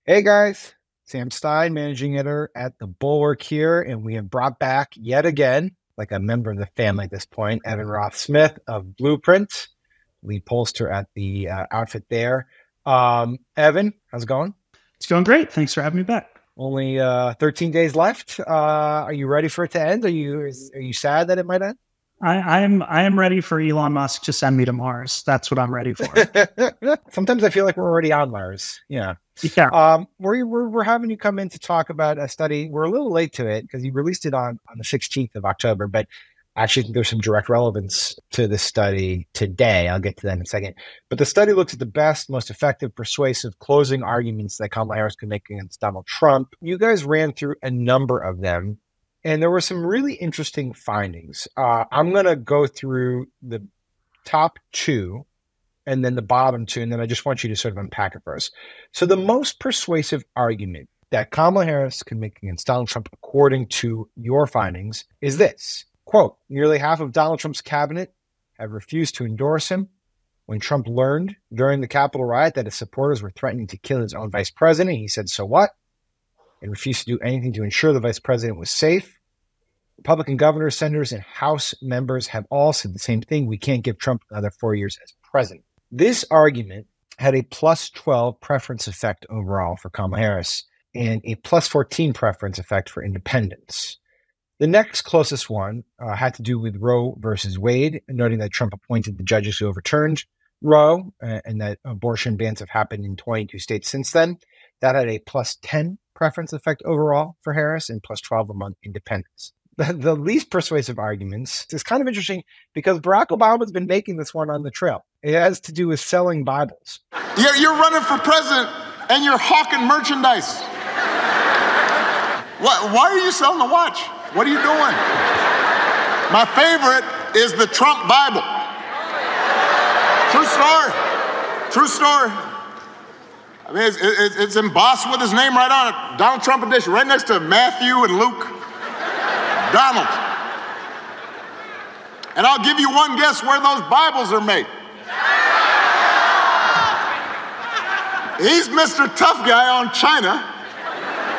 Hey guys, Sam Stein, managing editor at the Bulwark here, and we have brought back yet again, like a member of the family at this point, Evan Roth Smith of Blueprint, lead pollster at the outfit there. Evan, how's it going? It's going great. Thanks for having me back. Only 13 days left. Are you ready for it to end? Are you sad that it might end? I am ready for Elon Musk to send me to Mars. That's what I'm ready for. Sometimes I feel like we're already on Mars. Yeah. Yeah. We're having you come in to talk about a study. We're a little late to it because you released it on the 16th of October, but I actually think there's some direct relevance to this study today. I'll get to that in a second. But the study looks at the best, most effective, persuasive closing arguments that Kamala Harris could make against Donald Trump. You guys ran through a number of them, and there were some really interesting findings. I'm going to go through the top two and then the bottom two, and then I just want you to sort of unpack it first. So the most persuasive argument that Kamala Harris could make against Donald Trump, according to your findings, is this. Quote, nearly half of Donald Trump's cabinet have refused to endorse him. When Trump learned during the Capitol riot that his supporters were threatening to kill his own vice president, he said, so what? And refused to do anything to ensure the vice president was safe. Republican governors, senators, and House members have all said the same thing. We can't give Trump another 4 years as president. This argument had a plus 12 preference effect overall for Kamala Harris and a plus 14 preference effect for independents. The next closest one had to do with Roe versus Wade, noting that Trump appointed the judges who overturned Roe and that abortion bans have happened in 22 states since then. That had a plus 10 preference effect overall for Harris and plus 12 among independents. The least persuasive arguments is kind of interesting because Barack Obama's been making this one on the trail. It has to do with selling Bibles. You're running for president and you're hawking merchandise. Why are you selling a watch? What are you doing? My favorite is the Trump Bible. True story. True story. I mean, it's embossed with his name right on it. Donald Trump edition, right next to Matthew and Luke. Donald. And I'll give you one guess where those Bibles are made. He's Mr. Tough Guy on China,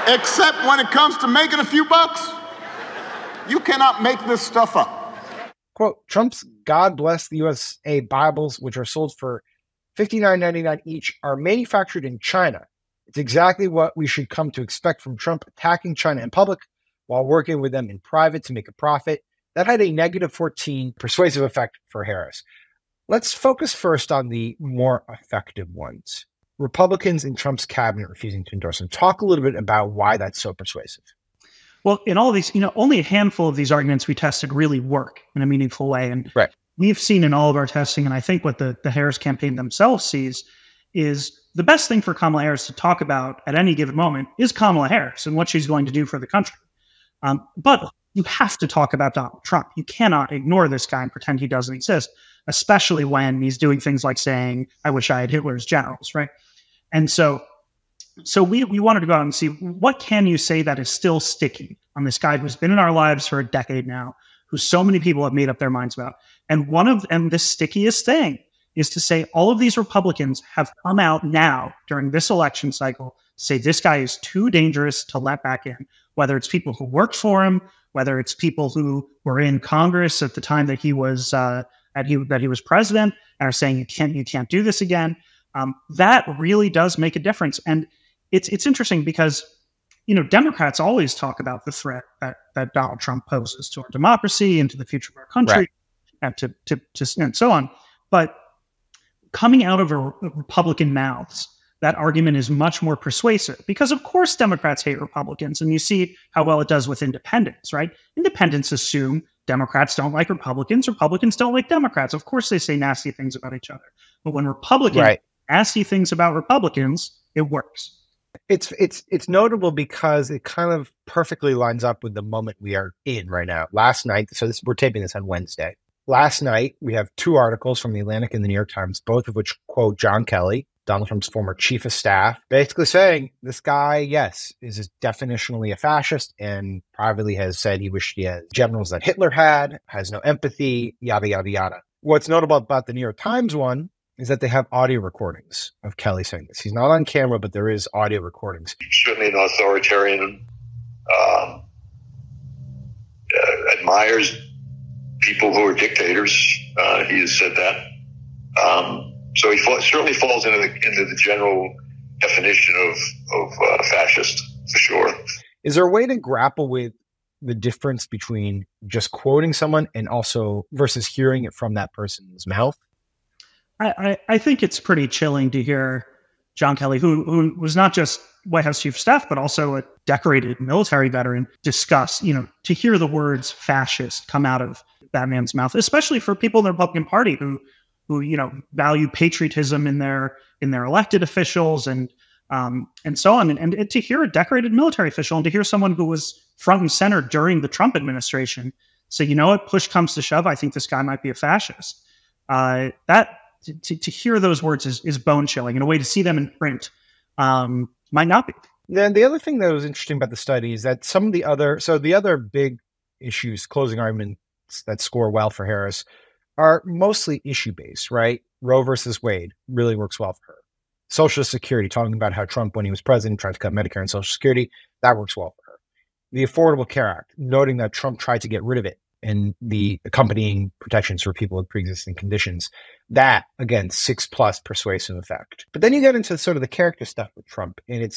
except when it comes to making a few bucks. You cannot make this stuff up. Quote, Trump's God Bless the USA Bibles, which are sold for $59.99 each, are manufactured in China. It's exactly what we should come to expect from Trump attacking China in public while working with them in private to make a profit. That had a negative 14 persuasive effect for Harris. Let's focus first on the more effective ones. Republicans in Trump's cabinet refusing to endorse him. Talk a little bit about why that's so persuasive. Well, in all of these, only a handful of these arguments we tested really work in a meaningful way. And right. We've seen in all of our testing, and I think what the Harris campaign themselves sees is the best thing for Kamala Harris to talk about at any given moment is Kamala Harris and what she's going to do for the country. But you have to talk about Donald Trump. You cannot ignore this guy and pretend he doesn't exist, especially when he's doing things like saying, I wish I had Hitler's generals, right? And so we wanted to go out and see what can you say that is still sticky on this guy who's been in our lives for a decade now, who so many people have made up their minds about. And the stickiest thing is to say all of these Republicans have come out now during this election cycle, say this guy is too dangerous to let back in, whether it's people who worked for him, whether it's people who were in Congress at the time that he was president and are saying you can't do this again. That really does make a difference. And it's interesting because, Democrats always talk about the threat that Donald Trump poses to our democracy and to the future of our country, right, and so on. But coming out of a Republican mouths, that argument is much more persuasive because, of course, Democrats hate Republicans. And you see how well it does with independents, right? Independents assume Democrats don't like Republicans. Republicans don't like Democrats. Of course, they say nasty things about each other. But when Republicans nasty things about Republicans, it works. It's notable because it kind of perfectly lines up with the moment we are in right now. Last night, we're taping this on Wednesday. Last night, we have two articles from The Atlantic and The New York Times, both of which quote John Kelly, Donald Trump's former chief of staff, basically saying this guy, yes, is definitionally a fascist and privately has said he wished he had generals that Hitler had, has no empathy, yada, yada, yada. What's notable about the New York Times one is that they have audio recordings of Kelly saying this. He's not on camera, but there is audio recordings. Certainly an authoritarian, admires people who are dictators. He has said that. So he certainly falls into the general definition of fascist, for sure. Is there a way to grapple with the difference between just quoting someone and also versus hearing it from that person's mouth? I think it's pretty chilling to hear John Kelly, who was not just White House Chief of Staff, but also a decorated military veteran, discuss, to hear the words fascist come out of that man's mouth, especially for people in the Republican Party who value patriotism in their elected officials and so on. And to hear a decorated military official and to hear someone who was front and center during the Trump administration say, you know what, push comes to shove, I think this guy might be a fascist. To hear those words is bone chilling, and a way to see them in print might not be. Then the other thing that was interesting about the study is that some of the other big issues, closing arguments that score well for Harris are mostly issue-based, right? Roe versus Wade really works well for her. Social Security, talking about how Trump, when he was president, tried to cut Medicare and Social Security, that works well for her. The Affordable Care Act, noting that Trump tried to get rid of it and the accompanying protections for people with pre-existing conditions, that, again, 6+ persuasive effect. But then you get into sort of the character stuff with Trump, and it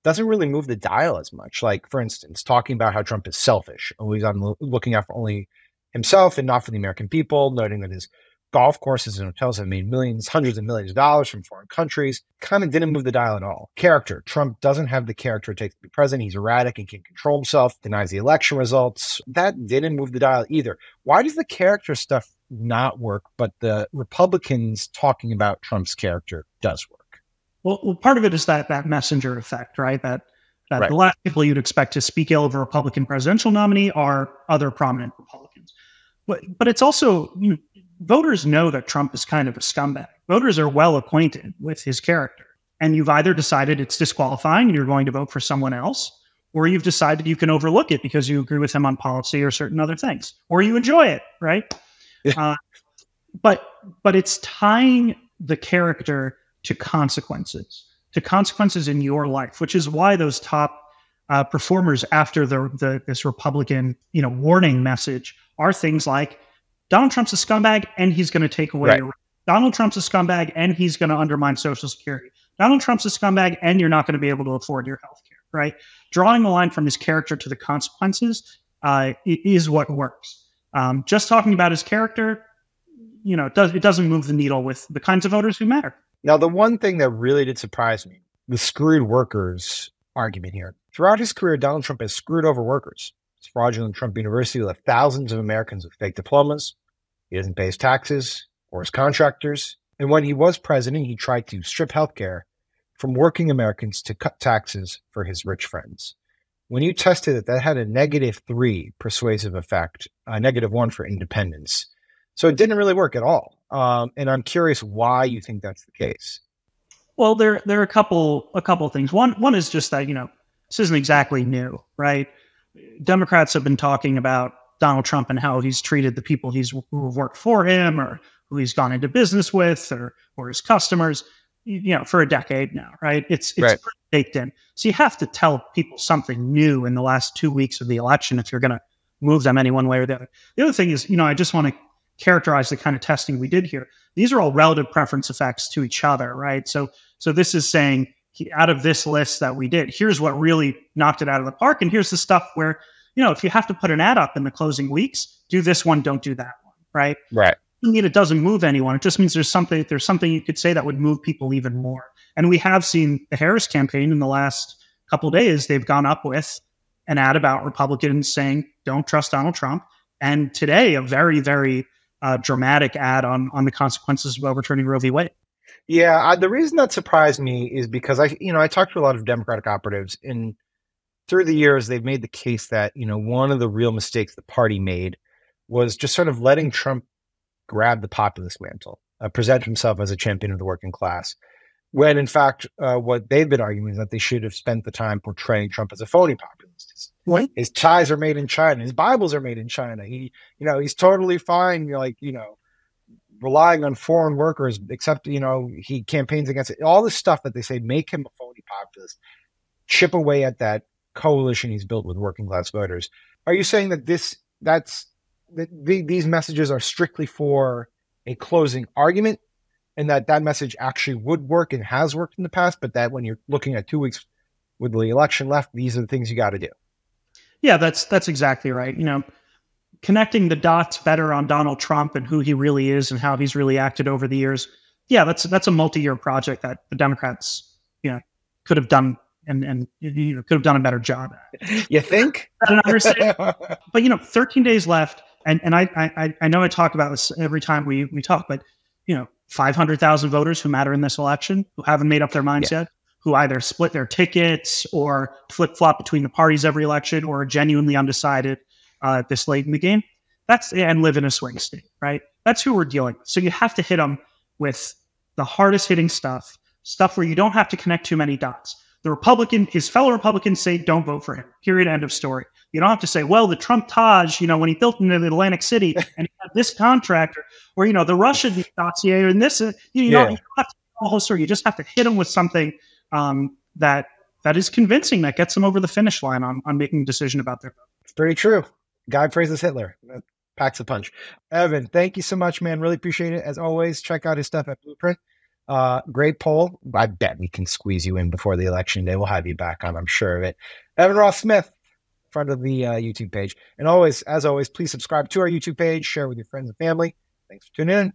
doesn't really move the dial as much. Like, for instance, talking about how Trump is selfish, always looking out for only himself and not for the American people, noting that his golf courses and hotels have made millions, hundreds of millions of dollars from foreign countries, kind of didn't move the dial at all. Character. Trump doesn't have the character it takes to be president. He's erratic and can't control himself, denies the election results. That didn't move the dial either. Why does the character stuff not work, but the Republicans talking about Trump's character does work? Well, part of it is that messenger effect, right? That right. The last people you'd expect to speak ill of a Republican presidential nominee are other prominent Republicans. But it's also, voters know that Trump is kind of a scumbag. Voters are well acquainted with his character. And you've either decided it's disqualifying and you're going to vote for someone else, or you've decided you can overlook it because you agree with him on policy or certain other things, or you enjoy it, right? But it's tying the character to consequences in your life, which is why those top performers after this Republican, warning message are things like Donald Trump's a scumbag and he's going to take away your rights. Donald Trump's a scumbag and he's going to undermine Social Security. Donald Trump's a scumbag and you're not going to be able to afford your health care, right? Drawing the line from his character to the consequences is what works. Just talking about his character, it doesn't move the needle with the kinds of voters who matter. Now, the one thing that really did surprise me, the screwed workers argument here. Throughout his career, Donald Trump has screwed over workers. His fraudulent Trump University left thousands of Americans with fake diplomas. He doesn't pay his taxes or his contractors. And when he was president, he tried to strip healthcare from working Americans to cut taxes for his rich friends. When you tested it, that had a -3 persuasive effect, a -1 for independence. So it didn't really work at all. And I'm curious why you think that's the case. Well, there are a couple of things. One is just that, this isn't exactly new, right? Democrats have been talking about Donald Trump and how he's treated the people who have worked for him or who he's gone into business with or his customers, for a decade now, right? It's right. Baked in. So you have to tell people something new in the last 2 weeks of the election if you're going to move them any one way or the other. The other thing is, I just want to characterize the kind of testing we did here. These are all relative preference effects to each other, right? So this is saying, out of this list that we did, here's what really knocked it out of the park. And here's the stuff where, if you have to put an ad up in the closing weeks, do this one, don't do that one, right? Right. I mean, it doesn't move anyone. It just means there's something you could say that would move people even more. And we have seen the Harris campaign in the last couple of days. They've gone up with an ad about Republicans saying, don't trust Donald Trump. And today, a very, very dramatic ad on the consequences of overturning Roe v. Wade. Yeah, the reason that surprised me is because I talked to a lot of Democratic operatives, and through the years, they've made the case that, one of the real mistakes the party made was just sort of letting Trump grab the populist mantle, present himself as a champion of the working class, when in fact, what they've been arguing is that they should have spent the time portraying Trump as a phony populist. What? His ties are made in China. His Bibles are made in China. He's totally fine. relying on foreign workers, except, he campaigns against it. All this stuff that they say make him a phony populist, chip away at that coalition he's built with working class voters. Are you saying that these messages are strictly for a closing argument, and that message actually would work and has worked in the past, but that when you're looking at 2 weeks with the election left, these are the things you got to do? Yeah, that's exactly right. Connecting the dots better on Donald Trump and who he really is and how he's really acted over the years. Yeah, that's a multi-year project that the Democrats, could have done and could have done a better job at. You think? But 13 days left, and I know I talk about this every time we talk, but 500,000 voters who matter in this election, who haven't made up their minds yet, who either split their tickets or flip-flop between the parties every election or are genuinely undecided this late in the game. And live in a swing state, right? That's who we're dealing with. So you have to hit them with the hardest hitting stuff where you don't have to connect too many dots. His fellow Republicans say, don't vote for him. Period. End of story. You don't have to say, well, the Trump Taj, when he built in Atlantic City and he had this contractor, or, the Russian dossier and this, you don't have to tell the whole story. You just have to hit them with something that is convincing, that gets them over the finish line on making a decision about their vote. It's very true. Guy praises Hitler. That packs a punch. Evan, thank you so much, man. Really appreciate it. As always, check out his stuff at Blueprint. Great poll. I bet we can squeeze you in before the election day. We'll have you back on, I'm sure of it. Evan Ross Smith, front of the YouTube page. And as always, please subscribe to our YouTube page, share with your friends and family. Thanks for tuning in.